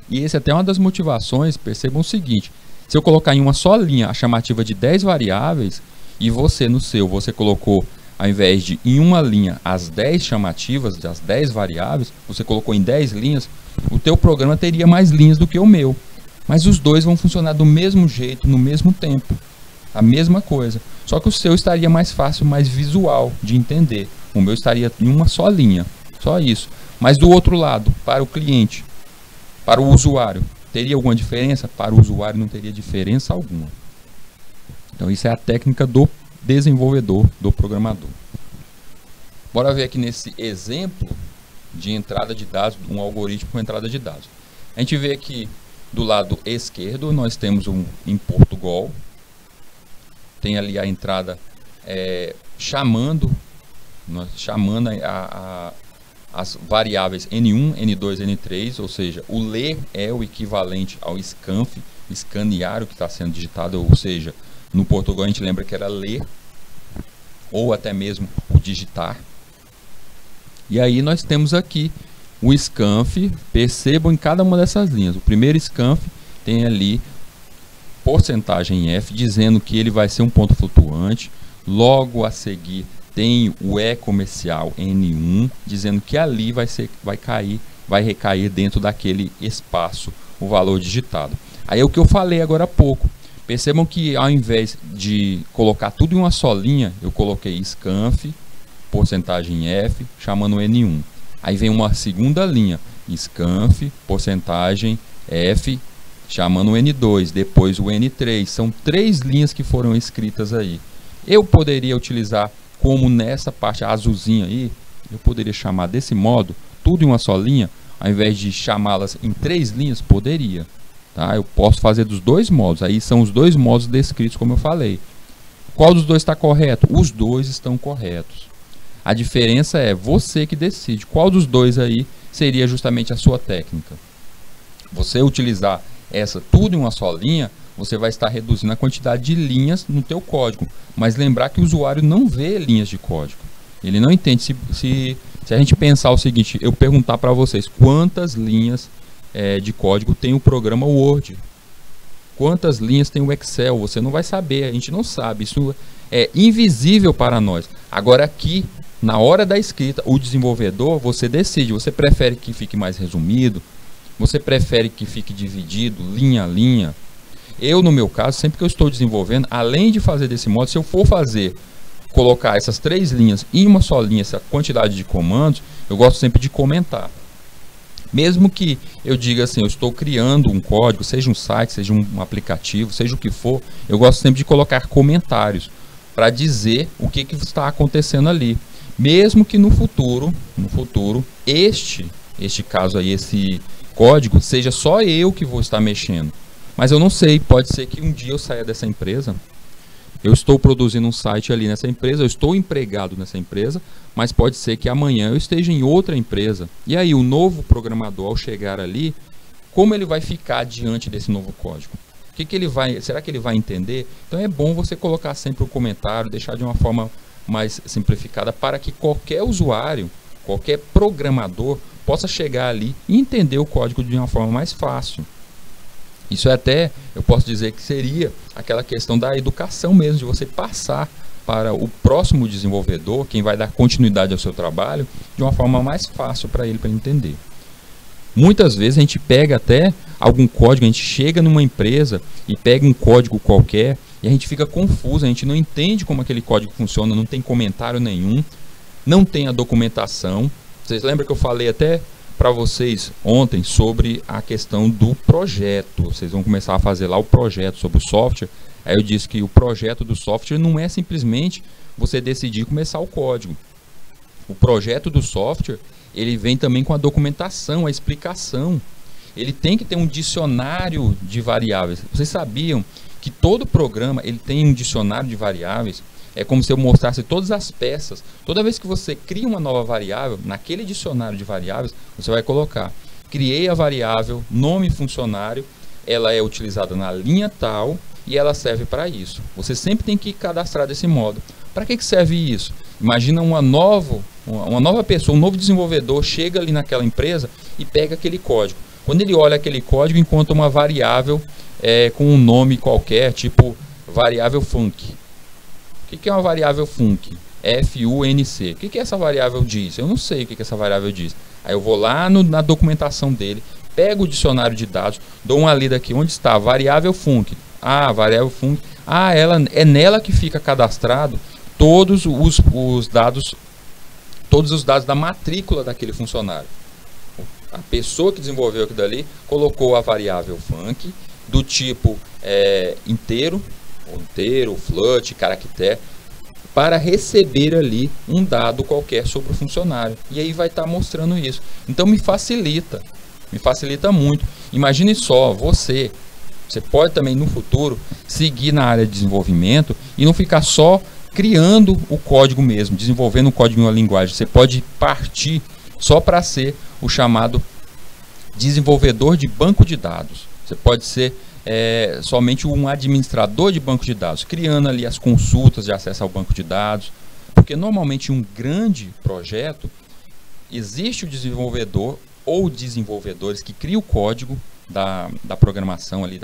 E esse é até uma das motivações. Percebam o seguinte: se eu colocar em uma só linha a chamativa de 10 variáveis, e você no seu, você colocou, ao invés de em uma linha as 10 chamativas, das 10 variáveis, você colocou em 10 linhas, o teu programa teria mais linhas do que o meu. Mas os dois vão funcionar do mesmo jeito, no mesmo tempo. A mesma coisa. Só que o seu estaria mais fácil, mais visual de entender. O meu estaria em uma só linha. Só isso. Mas do outro lado, para o cliente, para o usuário, teria alguma diferença? Para o usuário não teria diferença alguma. Então isso é a técnica do desenvolvedor, do programador. Bora ver aqui nesse exemplo de entrada de dados, um algoritmo com entrada de dados. A gente vê aqui do lado esquerdo, nós temos em Portugal, tem ali a entrada chamando as variáveis N1, N2, N3, ou seja, o ler é o equivalente ao scanf, escanear o que está sendo digitado, ou seja, no Portugal a gente lembra que era ler, ou até mesmo o digitar. E aí nós temos aqui o scanf. Percebam em cada uma dessas linhas. O primeiro scanf tem ali porcentagem F, dizendo que ele vai ser um ponto flutuante. Logo a seguir tem o E comercial N1, dizendo que ali vai recair dentro daquele espaço o valor digitado. Aí é o que eu falei agora há pouco. Percebam que ao invés de colocar tudo em uma só linha, eu coloquei scanf, porcentagem F, chamando N1. Aí vem uma segunda linha, scanf, porcentagem F, chamando o N2, depois o N3. São 3 linhas que foram escritas aí. Eu poderia utilizar como nessa parte azulzinha aí, eu poderia chamar desse modo, tudo em uma só linha, ao invés de chamá-las em 3 linhas, poderia. Tá? Eu posso fazer dos dois modos, aí são os dois modos descritos como eu falei. Qual dos dois está correto? Os dois estão corretos. A diferença é você que decide qual dos dois aí seria justamente a sua técnica. Você utilizar essa tudo em uma só linha, você vai estar reduzindo a quantidade de linhas no teu código. Mas lembrar que o usuário não vê linhas de código. Ele não entende. Se a gente pensar o seguinte, eu perguntar para vocês quantas linhas de código tem o programa Word, quantas linhas tem o Excel, você não vai saber, a gente não sabe, isso é invisível para nós. Agora aqui, na hora da escrita, o desenvolvedor, você decide, você prefere que fique mais resumido, você prefere que fique dividido, linha a linha. Eu, no meu caso, sempre que eu estou desenvolvendo, além de fazer desse modo, se eu for colocar essas 3 linhas em uma só linha, essa quantidade de comandos, eu gosto sempre de comentar. Mesmo que eu diga assim, eu estou criando um código, seja um site, seja um aplicativo, seja o que for, eu gosto sempre de colocar comentários para dizer o que está acontecendo ali. Mesmo que no futuro, este caso aí, esse código, seja só eu que vou estar mexendo. Mas eu não sei, pode ser que um dia eu saia dessa empresa, eu estou produzindo um site ali nessa empresa, eu estou empregado nessa empresa, mas pode ser que amanhã eu esteja em outra empresa. E aí o novo programador, ao chegar ali, como ele vai ficar diante desse novo código? Será que ele vai entender? Então é bom você colocar sempre o comentário, deixar de uma forma mais simplificada, para que qualquer usuário, qualquer programador, possa chegar ali e entender o código de uma forma mais fácil. Isso até, eu posso dizer que seria aquela questão da educação mesmo, de você passar para o próximo desenvolvedor, quem vai dar continuidade ao seu trabalho, de uma forma mais fácil para ele entender. Muitas vezes a gente pega até algum código, a gente chega numa empresa e pega um código qualquer e a gente fica confuso, a gente não entende como aquele código funciona, não tem comentário nenhum, não tem a documentação. Vocês lembram que eu falei até para vocês ontem sobre a questão do projeto? Vocês vão começar a fazer lá o projeto sobre o software. Aí eu disse que o projeto do software não é simplesmente você decidir começar o código. O projeto do software, ele vem também com a documentação, a explicação. Ele tem que ter um dicionário de variáveis. Vocês sabiam que todo programa ele tem um dicionário de variáveis? É como se eu mostrasse todas as peças. Toda vez que você cria uma nova variável, naquele dicionário de variáveis, você vai colocar: criei a variável, nome funcionário, ela é utilizada na linha tal e ela serve para isso. Você sempre tem que cadastrar desse modo. Para que serve isso? Imagina uma nova uma nova pessoa, um novo desenvolvedor chega ali naquela empresa e pega aquele código. Quando ele olha aquele código, encontra uma variável com um nome qualquer, tipo variável func. O que é uma variável func? F-U-N-C. O que essa variável diz? Eu não sei o que essa variável diz. Aí eu vou lá na documentação dele, pego o dicionário de dados, dou uma lida aqui, onde está? Variável func. Variável func. Ela é nela que fica cadastrado todos os dados da matrícula daquele funcionário. A pessoa que desenvolveu aquilo dali colocou a variável func do tipo inteiro, float, caractere, para receber ali um dado qualquer sobre o funcionário. E aí vai estar mostrando isso. Então me facilita muito. Imagine só, você pode também no futuro seguir na área de desenvolvimento e não ficar só criando o código mesmo, desenvolvendo o código em uma linguagem. Você pode partir só para ser o chamado desenvolvedor de banco de dados. Você pode ser somente um administrador de banco de dados, criando ali as consultas de acesso ao banco de dados, porque normalmente em um grande projeto existe o desenvolvedor ou desenvolvedores que criam o código da programação ali,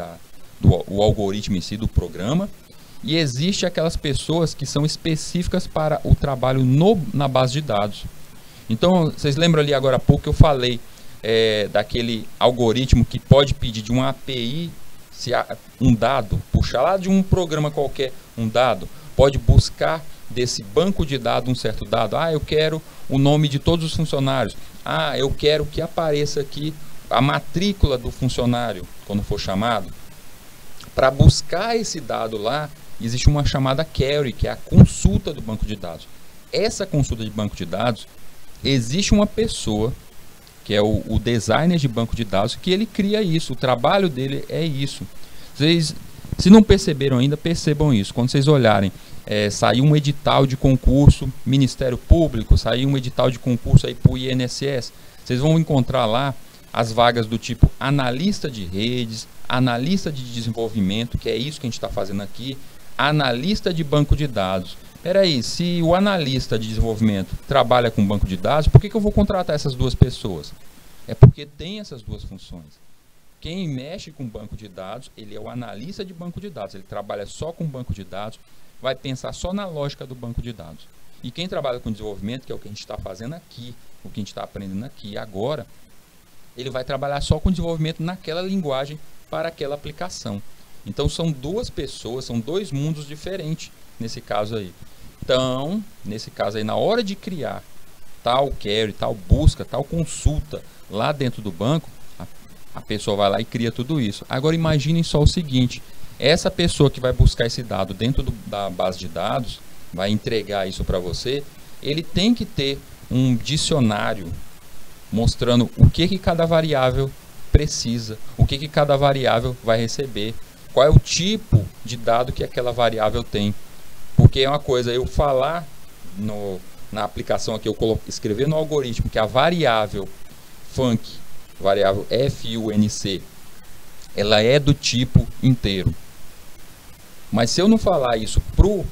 do algoritmo em si, do programa, e existe aquelas pessoas que são específicas para o trabalho na base de dados. Então, vocês lembram ali agora há pouco que eu falei daquele algoritmo que pode pedir de uma API um dado, puxar lá de um programa qualquer um dado, pode buscar desse banco de dados um certo dado. Eu quero o nome de todos os funcionários. Eu quero que apareça aqui a matrícula do funcionário quando for chamado. Para buscar esse dado lá, existe uma chamada query, que é a consulta do banco de dados. Essa consulta de banco de dados, existe uma pessoa que é o designer de banco de dados, que ele cria isso, o trabalho dele é isso. Vocês, se não perceberam ainda, percebam isso. Quando vocês olharem, saiu um edital de concurso, Ministério Público, saiu um edital de concurso aí para o INSS, vocês vão encontrar lá as vagas do tipo analista de redes, analista de desenvolvimento, que é isso que a gente está fazendo aqui, analista de banco de dados. Peraí, se o analista de desenvolvimento trabalha com banco de dados, por que eu vou contratar essas duas pessoas? É porque tem essas duas funções. Quem mexe com banco de dados, ele é o analista de banco de dados, ele trabalha só com banco de dados, vai pensar só na lógica do banco de dados. E quem trabalha com desenvolvimento, que é o que a gente está fazendo aqui, o que a gente está aprendendo aqui agora, ele vai trabalhar só com desenvolvimento naquela linguagem para aquela aplicação. Então são duas pessoas, são dois mundos diferentes nesse caso aí. Então, nesse caso aí, na hora de criar tal query, tal busca, tal consulta lá dentro do banco, a pessoa vai lá e cria tudo isso. Agora imaginem só o seguinte, essa pessoa que vai buscar esse dado dentro da base de dados, vai entregar isso para você, ele tem que ter um dicionário mostrando o que cada variável precisa, o que cada variável vai receber, qual é o tipo de dado que aquela variável tem. Porque é uma coisa eu falar na aplicação aqui, eu escrever no algoritmo que a variável func, variável func, ela é do tipo inteiro. Mas se eu não falar isso para o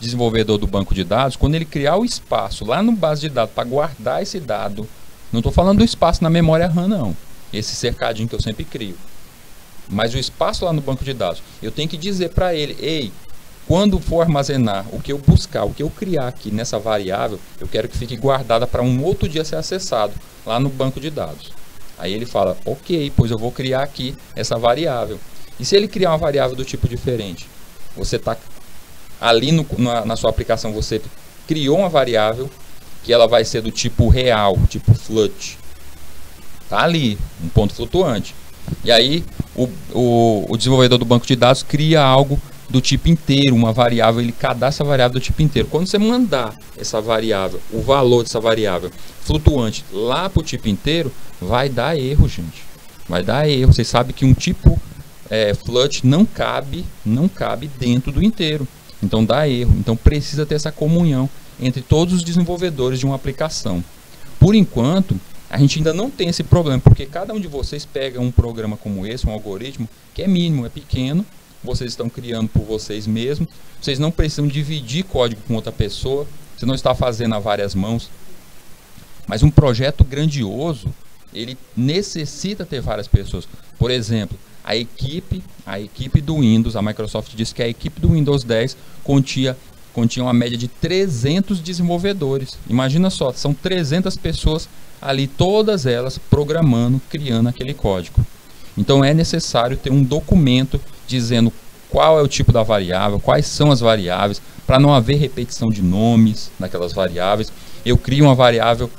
desenvolvedor do banco de dados, quando ele criar o espaço lá no base de dados para guardar esse dado, não estou falando do espaço na memória RAM não, esse cercadinho que eu sempre crio, mas o espaço lá no banco de dados, eu tenho que dizer para ele, ei, quando for armazenar o que eu buscar, o que eu criar aqui nessa variável, eu quero que fique guardada para um outro dia ser acessado lá no banco de dados. Aí ele fala, ok, pois eu vou criar aqui essa variável. E se ele criar uma variável do tipo diferente? Você está ali na sua aplicação, você criou uma variável que ela vai ser do tipo real, tipo float. Está ali, um ponto flutuante. E aí o desenvolvedor do banco de dados cria algo do tipo inteiro, uma variável, ele cadastra a variável do tipo inteiro. Quando você mandar essa variável, o valor dessa variável flutuante lá para o tipo inteiro, vai dar erro, gente. Vai dar erro. Vocês sabem que um tipo float não cabe dentro do inteiro. Então dá erro. Então precisa ter essa comunhão entre todos os desenvolvedores de uma aplicação. Por enquanto, a gente ainda não tem esse problema, porque cada um de vocês pega um programa como esse, um algoritmo, que é mínimo, é pequeno, vocês estão criando por vocês mesmos, vocês não precisam dividir código com outra pessoa, você não está fazendo a várias mãos, Mas um projeto grandioso, ele necessita ter várias pessoas. Por exemplo, a equipe do Windows, a Microsoft disse que a equipe do Windows 10 continha uma média de 300 desenvolvedores. Imagina só, são 300 pessoas ali, todas elas programando, criando aquele código. Então é necessário ter um documento dizendo qual é o tipo da variável, quais são as variáveis, para não haver repetição de nomes naquelas variáveis. Eu crio uma variável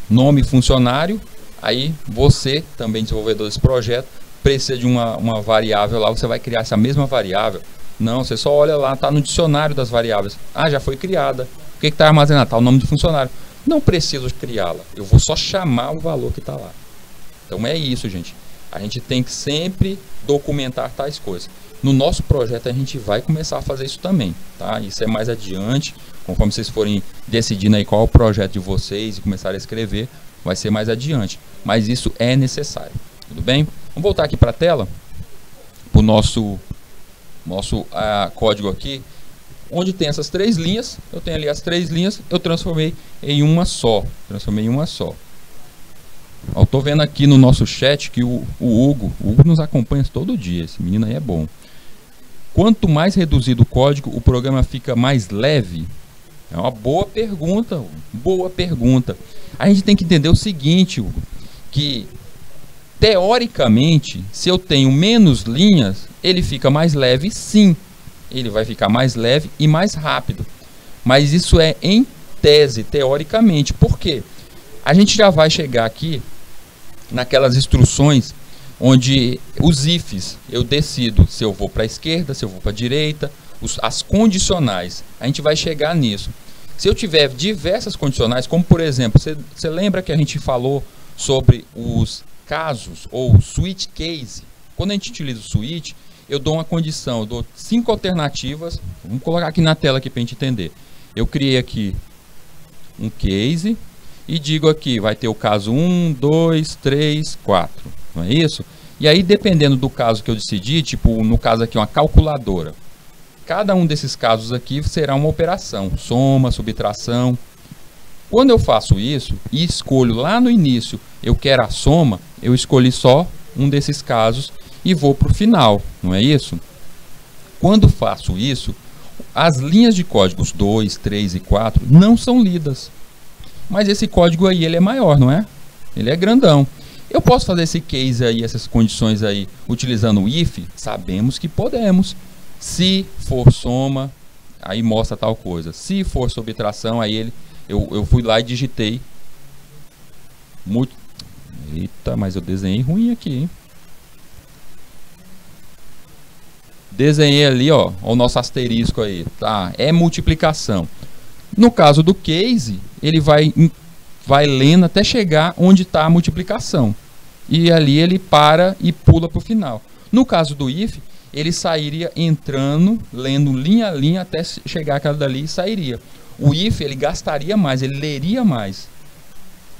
nome funcionário, aí você, também desenvolvedor desse projeto, precisa de uma variável lá, você vai criar essa mesma variável. Não, você só olha lá, está no dicionário das variáveis. Ah, já foi criada. O que está armazenado? Está o nome do funcionário. Não preciso criá-la, eu vou só chamar o valor que está lá. Então é isso, gente. A gente tem que sempre documentar tais coisas. No nosso projeto a gente vai começar a fazer isso também, tá? Isso é mais adiante, conforme vocês forem decidindo aí qual é o projeto de vocês e começarem a escrever, vai ser mais adiante. Mas isso é necessário, tudo bem? Vamos voltar aqui para a tela, para o nosso código aqui, onde tem essas 3 linhas. Eu tenho ali as 3 linhas, eu transformei em uma só. Eu tô vendo aqui no nosso chat que o Hugo nos acompanha todo dia. Esse menino aí é bom. Quanto mais reduzido o código, o programa fica mais leve? É uma boa pergunta, Hugo. Boa pergunta. A gente tem que entender o seguinte, Hugo, que teoricamente, se eu tenho menos linhas, ele fica mais leve, sim. Ele vai ficar mais leve e mais rápido. Mas isso é em tese, teoricamente. Por quê? A gente já vai chegar aqui naquelas instruções onde os ifs, eu decido se eu vou para a esquerda, se eu vou para a direita, as condicionais. A gente vai chegar nisso. Se eu tiver diversas condicionais, como por exemplo, você lembra que a gente falou sobre os casos ou switch case? Quando a gente utiliza o switch, eu dou uma condição, eu dou 5 alternativas. Vamos colocar aqui na tela aqui para a gente entender. Eu criei aqui um case e digo aqui, vai ter o caso 1, 2, 3, 4, não é isso? E aí, dependendo do caso que eu decidi, tipo, no caso aqui, uma calculadora, cada um desses casos aqui será uma operação, soma, subtração. Quando eu faço isso e escolho lá no início, eu quero a soma, eu escolhi só um desses casos e vou para o final, não é isso? Quando faço isso, as linhas de códigos 2, 3 e 4 não são lidas. Mas esse código aí, ele é maior, não é? Ele é grandão. Eu posso fazer esse case aí, essas condições aí, utilizando o if? Sabemos que podemos. Se for soma, aí mostra tal coisa. Se for subtração, aí eu fui lá e digitei. Eita, mas eu desenhei ruim aqui, hein? Desenhei ali, ó o nosso asterisco aí, tá? É multiplicação. No caso do case, ele vai lendo até chegar onde está a multiplicação. E ali ele para e pula para o final. No caso do if, ele sairia entrando, lendo linha a linha até chegar aquela dali e sairia. O if, ele gastaria mais, ele leria mais.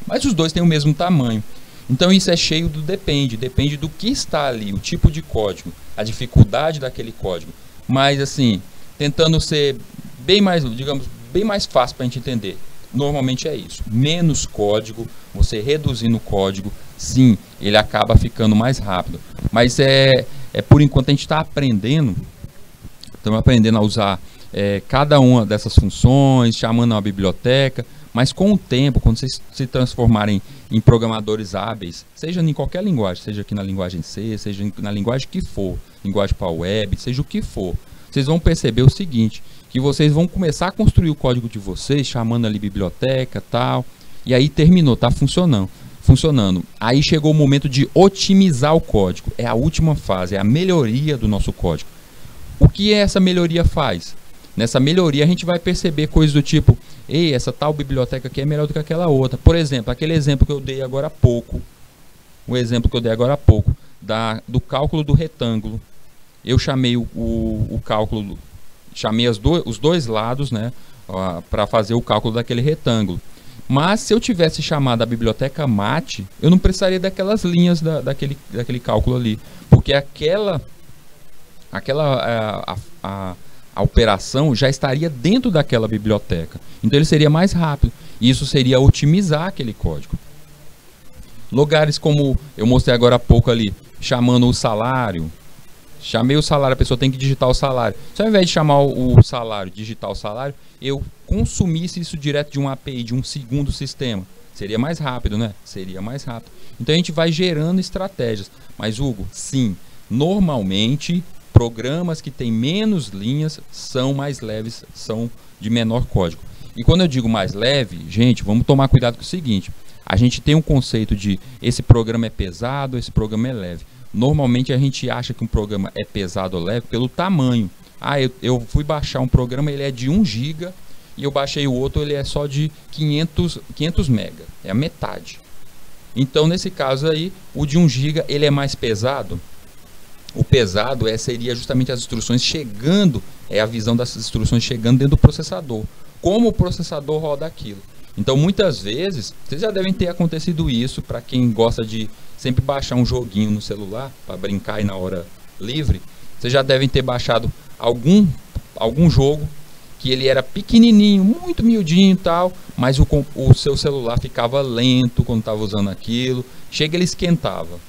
Mas os dois têm o mesmo tamanho. Então isso é cheio do depende do que está ali, o tipo de código, a dificuldade daquele código. Mas assim, tentando ser bem mais, digamos, bem mais fácil para a gente entender. Normalmente é isso. Menos código, você reduzindo o código, sim, ele acaba ficando mais rápido. Mas por enquanto a gente está aprendendo, estamos aprendendo a usar cada uma dessas funções, chamando uma biblioteca. Mas com o tempo, quando vocês se transformarem em programadores hábeis, seja em qualquer linguagem, seja aqui na linguagem C, seja na linguagem que for, linguagem para web, seja o que for, vocês vão perceber o seguinte, que vocês vão começar a construir o código de vocês, chamando ali biblioteca e tal, e aí terminou, tá funcionando. Aí chegou o momento de otimizar o código, é a última fase, é a melhoria do nosso código. O que essa melhoria faz? Nessa melhoria a gente vai perceber coisas do tipo, ei, essa tal biblioteca aqui é melhor do que aquela outra. Por exemplo, aquele exemplo que eu dei agora há pouco, do cálculo do retângulo. Eu chamei o cálculo, chamei os dois lados, né, para fazer o cálculo daquele retângulo. Mas se eu tivesse chamado a biblioteca mat, eu não precisaria daquelas linhas daquele cálculo ali, porque a a operação já estaria dentro daquela biblioteca. Então ele seria mais rápido. E isso seria otimizar aquele código. Lugares como eu mostrei agora há pouco ali, chamando o salário. Chamei o salário, a pessoa tem que digitar o salário. Se ao invés de chamar o salário, digitar o salário, eu consumisse isso direto de uma API, de um segundo sistema. Seria mais rápido, né? Seria mais rápido. Então a gente vai gerando estratégias. Mas, Hugo, sim, normalmente programas que têm menos linhas são mais leves, são de menor código. E quando eu digo mais leve, gente, vamos tomar cuidado com o seguinte. A gente tem um conceito de esse programa é pesado, esse programa é leve. Normalmente a gente acha que um programa é pesado ou leve pelo tamanho. Ah, eu fui baixar um programa, ele é de 1 GB e eu baixei o outro, ele é só de 500 MB. É a metade. Então, nesse caso aí, o de 1 GB ele é mais pesado. O pesado seria justamente as instruções chegando, a visão das instruções chegando dentro do processador. Como o processador roda aquilo. Então, muitas vezes, vocês já devem ter acontecido isso, para quem gosta de sempre baixar um joguinho no celular, para brincar aí na hora livre, vocês já devem ter baixado algum jogo, que ele era pequenininho, muito miudinho e tal, mas o seu celular ficava lento quando estava usando aquilo, chega ele esquentava.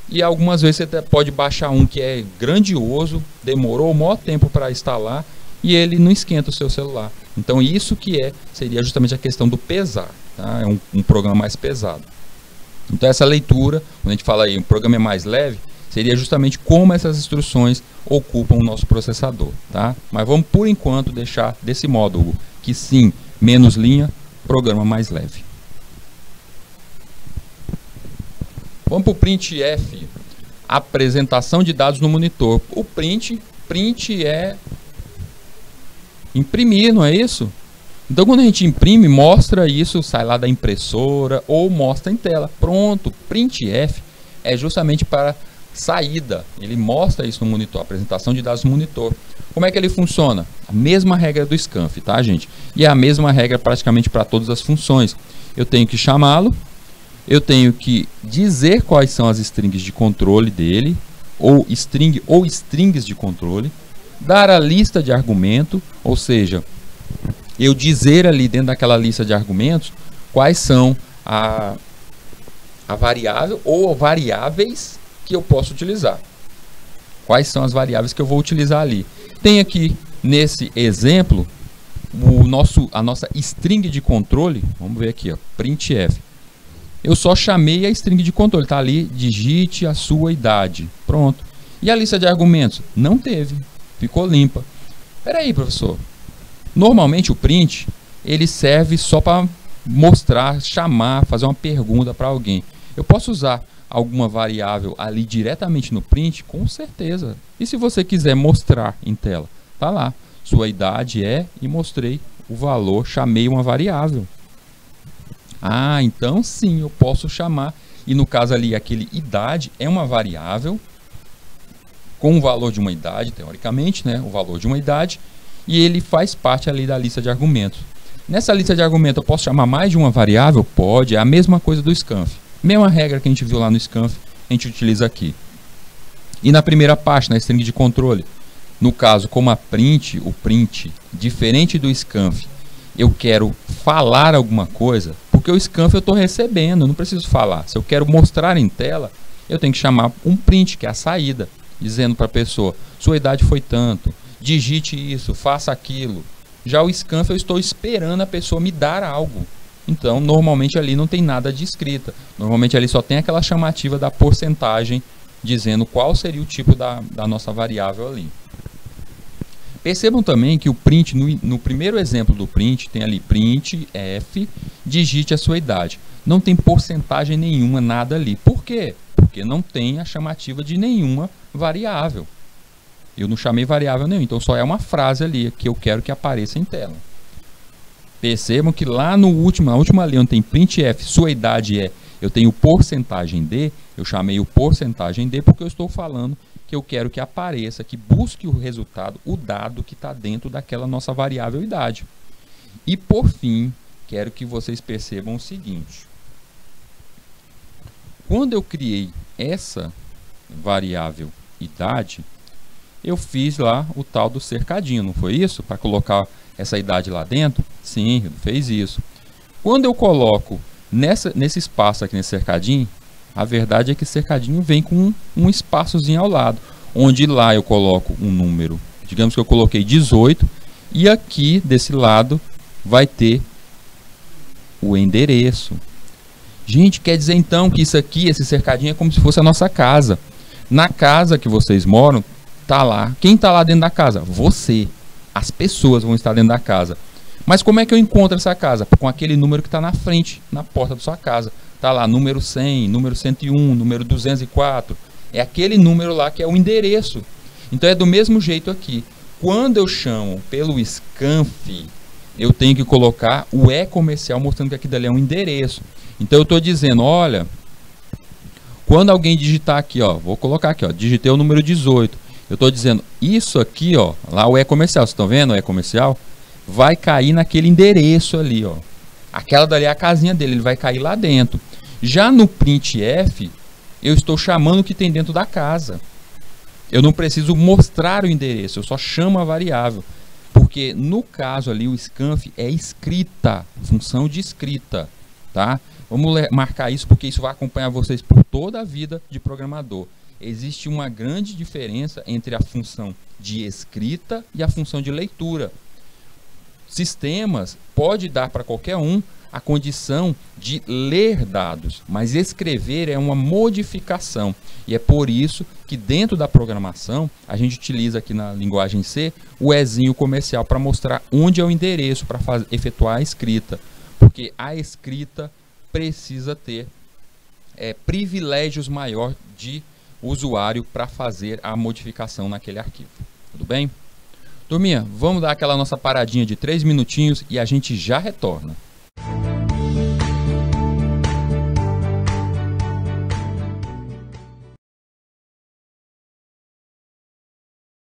E algumas vezes você pode baixar um que é grandioso, demorou o maior tempo para instalar, e ele não esquenta o seu celular. Então isso que seria justamente a questão do pesar, tá? É um programa mais pesado. Então essa leitura, quando a gente fala aí, um programa é mais leve, seria justamente como essas instruções ocupam o nosso processador, tá? Mas vamos por enquanto deixar desse modo, Hugo, que sim, menos linha, programa mais leve. Vamos para o printf, apresentação de dados no monitor. O print é imprimir, não é isso? Então quando a gente imprime, mostra isso, sai lá da impressora ou mostra em tela. Pronto, printf é justamente para saída. Ele mostra isso no monitor, apresentação de dados no monitor. Como é que ele funciona? A mesma regra do scanf, tá, gente? E é a mesma regra praticamente para todas as funções. Eu tenho que chamá-lo, eu tenho que dizer quais são as strings de controle dele, ou string ou strings de controle, dar a lista de argumento, ou seja, eu dizer ali dentro daquela lista de argumentos quais são a variável ou variáveis que eu posso utilizar. Quais são as variáveis que eu vou utilizar ali. Tem aqui nesse exemplo a nossa string de controle. Vamos ver aqui, ó, printf. Eu só chamei a string de controle, tá ali, digite a sua idade. Pronto. E a lista de argumentos? Não teve. Ficou limpa. Peraí, professor. Normalmente o print, ele serve só para mostrar, chamar, fazer uma pergunta para alguém. Eu posso usar alguma variável ali diretamente no print? Com certeza. E se você quiser mostrar em tela? Tá lá. Sua idade e mostrei o valor, chamei uma variável. Ah, então sim, eu posso chamar. E no caso ali, aquele idade é uma variável com o valor de uma idade, teoricamente, né? O valor de uma idade. E ele faz parte ali da lista de argumentos. Nessa lista de argumentos, eu posso chamar mais de uma variável? Pode, é a mesma coisa do scanf. Mesma regra que a gente viu lá no scanf, a gente utiliza aqui. E na primeira parte, na string de controle, no caso, como o print, diferente do scanf, eu quero falar alguma coisa, porque o scanf eu estou recebendo, eu não preciso falar. Se eu quero mostrar em tela, eu tenho que chamar um print, que é a saída, dizendo para a pessoa, sua idade foi tanto, digite isso, faça aquilo. Já o scanf eu estou esperando a pessoa me dar algo. Então, normalmente ali não tem nada de escrita. Normalmente ali só tem aquela chamativa da porcentagem, dizendo qual seria o tipo da nossa variável ali. Percebam também que o print, no primeiro exemplo do print, tem ali print, f, digite a sua idade. Não tem porcentagem nenhuma, nada ali. Por quê? Porque não tem a chamativa de nenhuma variável. Eu não chamei variável nenhuma, então só é uma frase ali que eu quero que apareça em tela. Percebam que lá na última linha onde tem printf, sua idade eu tenho porcentagem de, eu chamei o porcentagem de porque eu estou falando que eu quero que apareça, que busque o resultado, o dado que está dentro daquela nossa variável idade. E por fim, quero que vocês percebam o seguinte. Quando eu criei essa variável idade, eu fiz lá o tal do cercadinho, não foi isso? Para colocar essa idade lá dentro? Sim, fez isso. Quando eu coloco nesse espaço aqui, nesse cercadinho, a verdade é que esse cercadinho vem com um espaçozinho ao lado, onde lá eu coloco um número, digamos que eu coloquei 18, e aqui desse lado vai ter o endereço. Gente, quer dizer então que isso aqui, esse cercadinho, é como se fosse a nossa casa. Na casa que vocês moram, tá lá. Quem tá lá dentro da casa? Você. As pessoas vão estar dentro da casa. Mas como é que eu encontro essa casa? Com aquele número que está na frente, na porta da sua casa. Tá lá, número 100, número 101, número 204. É aquele número lá que é o endereço. Então é do mesmo jeito aqui. Quando eu chamo pelo scanf, eu tenho que colocar o e-comercial mostrando que aquilo ali é um endereço. Então eu estou dizendo, olha, quando alguém digitar aqui, ó, vou colocar aqui, ó, digitei o número 18. Eu estou dizendo, isso aqui, ó, lá o e-comercial, vocês estão vendo o e-comercial? Vai cair naquele endereço ali, ó. Aquela dali é a casinha dele, ele vai cair lá dentro. Já no printf, eu estou chamando o que tem dentro da casa. Eu não preciso mostrar o endereço, eu só chamo a variável. Porque no caso ali o scanf é escrita, função de escrita, tá? Vamos marcar isso porque isso vai acompanhar vocês por toda a vida de programador. Existe uma grande diferença entre a função de escrita e a função de leitura. Sistemas pode dar para qualquer um a condição de ler dados, mas escrever é uma modificação. E é por isso que dentro da programação, a gente utiliza aqui na linguagem C o ezinho comercial para mostrar onde é o endereço para efetuar a escrita. Porque a escrita precisa ter privilégios maior de usuário para fazer a modificação naquele arquivo. Tudo bem? Turminha, vamos dar aquela nossa paradinha de 3 minutinhos e a gente já retorna.